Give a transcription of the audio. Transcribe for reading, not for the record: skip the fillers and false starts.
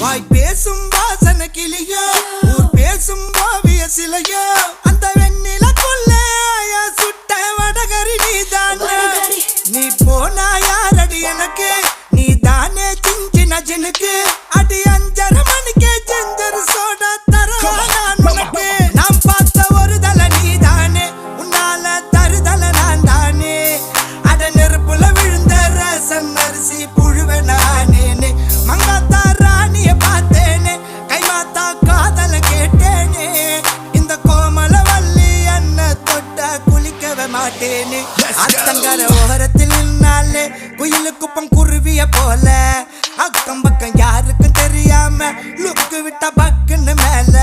வாய் பேசும் வாசன கிளியோ ஊர் பேசும் ஓவிய சிலையோ அந்த வெண்ணிலக்குள்ள சுட்ட வடகரி நீதானே நீ போனா யாரடி எனக்கு நீ தானே சின்ன ஜனுக்கு அடி 5:30 மணிக்கே ஜெஞ்சர் சோடா தரவா நான் உனக்கு நாம் பார்த்த ஒரு தலை நீதானே உன்னால தருதல நான் தானே அட நெருப்புல விழுந்த ரசம் அரிசி புழுவ நானேனே மங்காத்தா ராணிய பார்த்தேனே கைமாத்தா காதல கேட்டேனே இந்த கோமல வள்ளி அண்ண தொட்ட குளிக்கவே மாட்டேனே அத்தங்கர ஓரத்தில் நின்னாலே குயிலு குப்பம் குருவிய போல அக்கம் பக்கம் யாருக்கும் தெரியாம லுக்கு விட்ட பக்குன்னு மேல